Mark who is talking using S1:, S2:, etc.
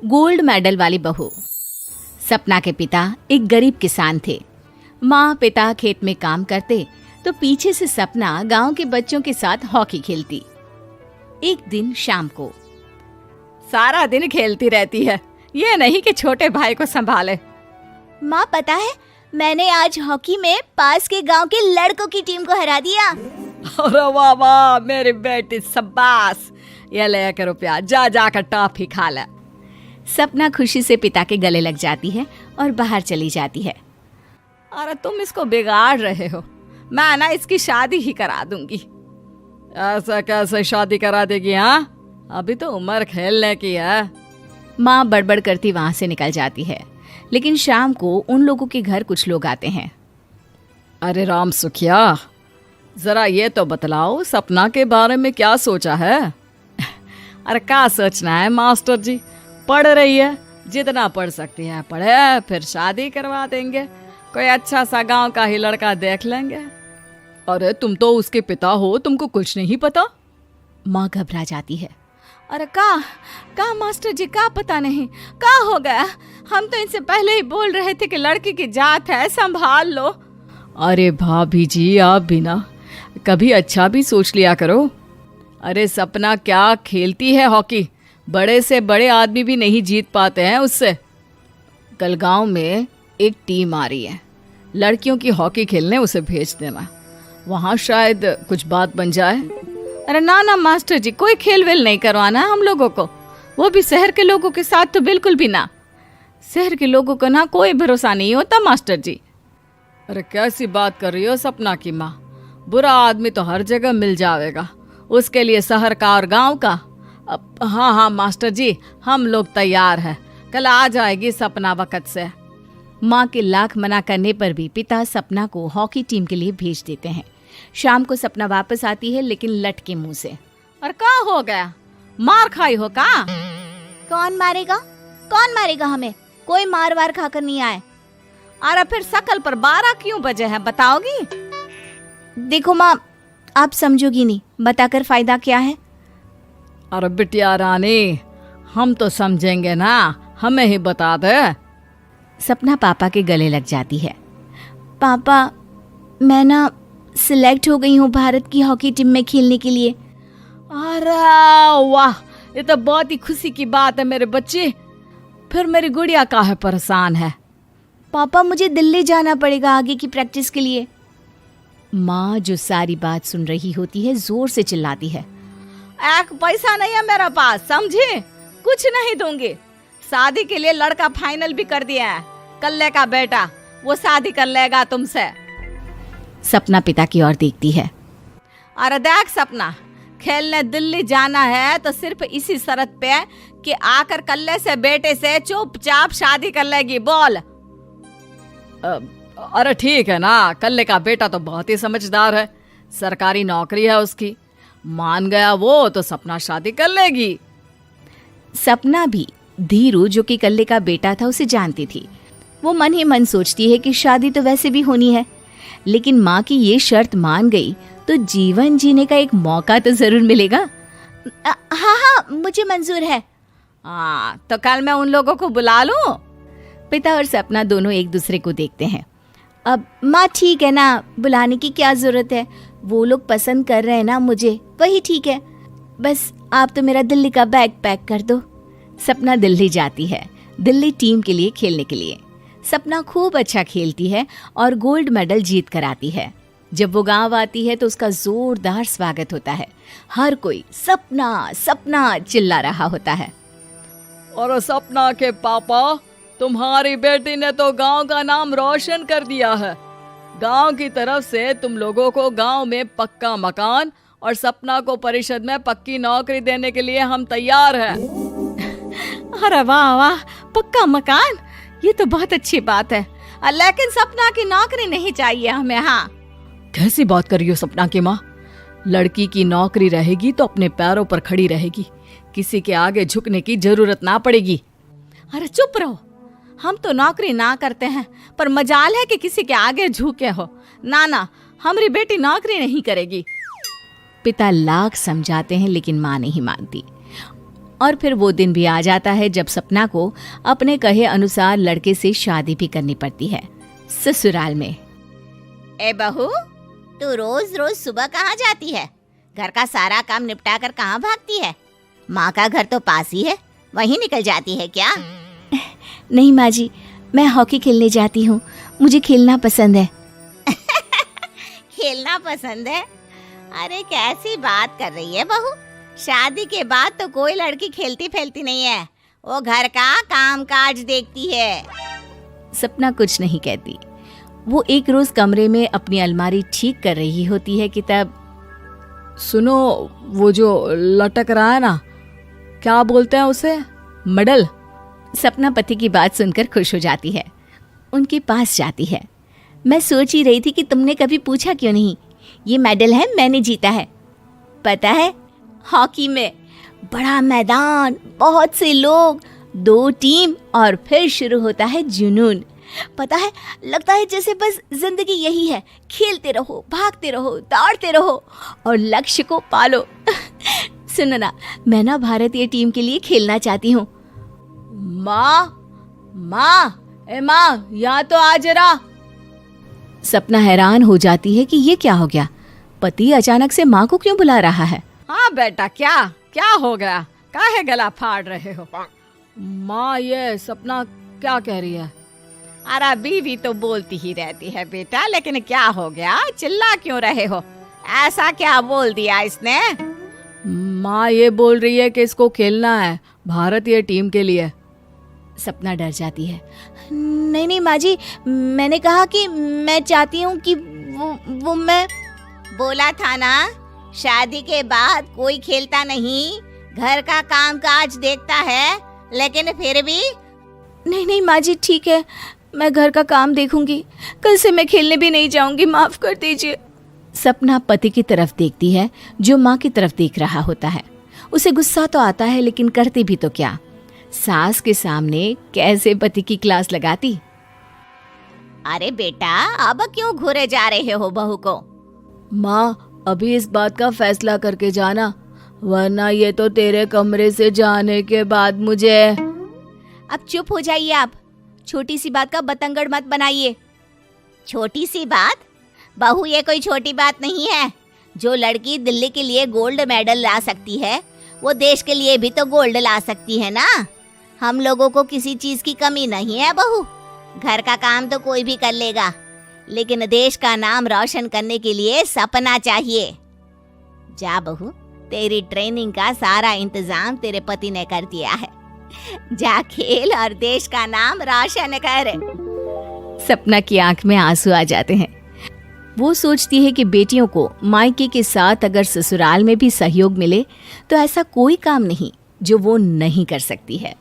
S1: Gold medal वाली बहू। सपना के पिता एक गरीब किसान थे। माँ पिता खेत में काम करते तो पीछे से सपना गांव के बच्चों के साथ हॉकी खेलती। एक दिन शाम को, सारा दिन खेलती रहती है, ये नहीं कि छोटे भाई को संभाले।
S2: माँ पता है, मैंने आज हॉकी में पास के गांव के लड़कों की टीम को हरा दिया।
S1: अरे वाह वाह मेरी बेटी, शाबाश। ये ले कर रुपया, जा जाकर टॉफी खा ले। सपना खुशी से पिता के गले लग जाती है और बाहर चली जाती है। अरे तुम इसको बिगाड़ रहे हो, मैं ना इसकी शादी ही करा दूंगी। ऐसा कैसे शादी करा देगी? हाँ, अभी तो उम्र खेलने की है। माँ बड़बड़ करती वहां से निकल जाती है। लेकिन शाम को उन लोगों के घर कुछ लोग आते हैं। अरे राम सुखिया, जरा ये तो बतलाओ, सपना के बारे में क्या सोचा है? अरे क्या सोचना है मास्टर जी, पढ़ रही है, जितना पढ़ सकती है पढ़े, फिर शादी करवा देंगे, कोई अच्छा सा गांव का ही लड़का देख लेंगे। अरे तुम तो उसके पिता हो, तुमको कुछ नहीं पता? माँ घबरा जाती है। अरे का मास्टर जी, का पता नहीं, का हो गया? हम तो इनसे पहले ही बोल रहे थे कि लड़की की जात है, संभाल लो। अरे भाभी जी, आप भी ना कभी अच्छा भी सोच लिया करो। अरे सपना क्या खेलती है हॉकी, बड़े से बड़े आदमी भी नहीं जीत पाते हैं उससे। कल गांव में एक टीम आ रही है, लड़कियों की हॉकी खेलने उसे भेज देना, वहां शायद कुछ बात बन जाए। अरे ना मास्टर जी, कोई खेल वेल नहीं करवाना है हम लोगों को, वो भी शहर के लोगों के साथ तो बिल्कुल भी ना। शहर के लोगों को ना कोई भरोसा नहीं होता मास्टर जी। अरे कैसी बात कर रही हो सपना की माँ, बुरा आदमी तो हर जगह मिल जाएगा, उसके लिए शहर का और गांव का। हाँ मास्टर जी, हम लोग तैयार हैं, कल आ जाएगी सपना वक्त से। माँ के लाख मना करने पर भी पिता सपना को हॉकी टीम के लिए भेज देते हैं। शाम को सपना वापस आती है, लेकिन लट के मुंह से। और क्या हो गया, मार खाई हो का?
S2: कौन मारेगा हमें? कोई मार वार खाकर नहीं आए।
S1: अरे फिर शकल पर 12 क्यों बजे हैं, बताओगी?
S2: देखो माँ, आप समझोगी नहीं, बताकर फायदा क्या है?
S1: अरे बिटिया रानी, हम तो समझेंगे ना, हमें ही बता दे। सपना पापा के गले लग जाती है।
S2: पापा, मैं ना सिलेक्ट हो गई हूँ भारत की हॉकी टीम में खेलने के लिए।
S1: अरे वाह, ये तो बहुत ही खुशी की बात है मेरे बच्चे। फिर मेरी गुड़िया काहे परेशान है?
S2: पापा, मुझे दिल्ली जाना पड़ेगा आगे की प्रैक्टिस के लिए।
S1: माँ जो सारी बात सुन रही होती है, जोर से चिल्लाती है। एक पैसा नहीं है मेरे पास, समझी? कुछ नहीं दूंगी। शादी के लिए लड़का फाइनल भी कर दिया है, कल्ले का बेटा, वो शादी कर लेगा तुमसे। सपना पिता की ओर देखती है। अरे देख सपना, खेलने दिल्ली जाना है तो सिर्फ इसी शर्त पे कि आकर कल्ले से बेटे से चुपचाप शादी कर लेगी, बोल। अरे ठीक है ना, कल्ले का बेटा तो बहुत ही समझदार है, सरकारी नौकरी है उसकी, मान गया वो तो सपना शादी कर लेगी। सपना भी धीरू, जो कि कल्ले का बेटा था, उसे जानती थी। वो मन ही मन सोचती है कि शादी तो वैसे भी होनी है, लेकिन माँ की ये शर्त मान गई तो जीवन जीने का एक मौका तो जरूर मिलेगा।
S2: हाँ, मुझे मंजूर है।
S1: हाँ, तो कल मैं उन लोगों को बुला लूं? पिता और सपना दोनों एक दूसरे को देखते हैं।
S2: अब माँ ठीक है ना, बुलाने की क्या जरूरत है, वो लोग पसंद कर रहे हैं ना मुझे, वही ठीक है। बस आप तो मेरा दिल्ली का बैग पैक कर दो।
S1: सपना दिल्ली जाती है, दिल्ली टीम के लिए खेलने के लिए। सपना खूब अच्छा खेलती है और गोल्ड मेडल जीत कर आती है। जब वो गांव आती है तो उसका जोरदार स्वागत होता है। हर कोई सपना सपना चिल्ला रहा होता है। और सपना के पापा, तुम्हारी बेटी ने तो गांव का नाम रोशन कर दिया है। गांव की तरफ से तुम लोगों को गांव में पक्का मकान और सपना को परिषद में पक्की नौकरी देने के लिए हम तैयार हैं। अरे वाह वाह, पक्का मकान, ये तो बहुत अच्छी बात है, लेकिन सपना की नौकरी नहीं चाहिए हमें। हाँ, कैसी बात कर रही हो सपना की माँ? लड़की की नौकरी रहेगी तो अपने पैरों पर खड़ी रहेगी, किसी के आगे झुकने की जरूरत ना पड़ेगी। अरे चुप रहो, हम तो नौकरी ना करते हैं, पर मजाल है कि किसी के आगे झुके हो। ना, हमारी बेटी नौकरी नहीं करेगी। पिता लाख समझाते हैं लेकिन माँ नहीं मानती। और फिर वो दिन भी आ जाता है जब सपना को अपने कहे अनुसार लड़के से शादी भी करनी पड़ती है ससुराल में।
S2: ए बहू, तू रोज रोज सुबह कहाँ जाती है? घर का सारा काम निपटा कर कहाँ भागती है? माँ का घर तो पास ही है, वहीं निकल जाती है क्या? नहीं माँ जी, मैं हॉकी खेलने जाती हूँ, मुझे खेलना पसंद है। खेलना पसंद है? अरे कैसी बात कर रही है बहू, शादी के बाद तो कोई लड़की खेलती फैलती नहीं है, वो घर का काम काज देखती है।
S1: सपना कुछ नहीं कहती। वो एक रोज कमरे में अपनी अलमारी ठीक कर रही होती है कि तब
S3: सुनो, वो जो लटक रहा है ना, क्या बोलते हैं उसे? मेडल।
S1: सपना पति की बात सुनकर खुश हो जाती है, उनके पास जाती है। मैं सोच ही रही थी कि तुमने कभी पूछा क्यों नहीं। ये मेडल है, मैंने जीता है। पता है, हॉकी में बड़ा मैदान, बहुत से लोग, 2 टीम और फिर शुरू होता है जुनून। पता है, लगता है जैसे बस जिंदगी यही है, खेलते रहो, भागते रहो, दौड़ते रहो और लक्ष्य को पालो। सुनो ना, मैं ना भारतीय टीम के लिए खेलना चाहती हूँ।
S3: माँ, यहाँ तो आ जरा।
S1: सपना हैरान हो जाती है कि ये क्या हो गया, पति अचानक से माँ को क्यों बुला रहा है।
S3: हाँ बेटा, क्या हो गया? काहे गला फाड़ रहे हो? माँ, ये सपना क्या कह रही है?
S2: अरे बीवी तो बोलती ही रहती है बेटा, लेकिन क्या हो गया, चिल्ला क्यों रहे हो? ऐसा क्या बोल दिया इसने?
S3: माँ ये बोल रही है कि इसको खेलना है भारतीय टीम के लिए।
S1: सपना डर जाती है।
S2: नहीं माँ जी, मैंने कहा कि मैं चाहती हूँ कि वो मैं बोला था ना, शादी के बाद कोई खेलता नहीं, घर का काम काज देखता है, लेकिन फिर भी। नहीं माँ जी, ठीक है, मैं घर का काम देखूंगी, कल से मैं खेलने भी नहीं जाऊंगी, माफ कर दीजिए।
S1: सपना पति की तरफ देखती है जो माँ की तरफ देख रहा होता है। उसे गुस्सा तो आता है, लेकिन करती भी तो क्या, सास के सामने कैसे पति की क्लास लगाती।
S2: अरे बेटा, अब क्यों घूरे जा रहे हो बहू को?
S3: माँ, अभी इस बात का फैसला करके जाना, वरना ये तो तेरे कमरे से जाने के बाद मुझे।
S2: अब चुप हो जाइए आप, छोटी सी बात का बतंगड़ मत बनाइए। छोटी सी बात? बहू, ये कोई छोटी बात नहीं है। जो लड़की दिल्ली के लिए गोल्ड मेडल ला सकती है, वो देश के लिए भी तो गोल्ड ला सकती है ना। हम लोगों को किसी चीज की कमी नहीं है बहू, घर का काम तो कोई भी कर लेगा, लेकिन देश का नाम रोशन करने के लिए सपना चाहिए। जा बहू, तेरी ट्रेनिंग का सारा इंतजाम तेरे पति ने कर दिया है, जा खेल और देश का नाम रोशन कर।
S1: सपना की आंख में आंसू आ जाते हैं। वो सोचती है कि बेटियों को मायके के साथ अगर ससुराल में भी सहयोग मिले तो ऐसा कोई काम नहीं जो वो नहीं कर सकती है।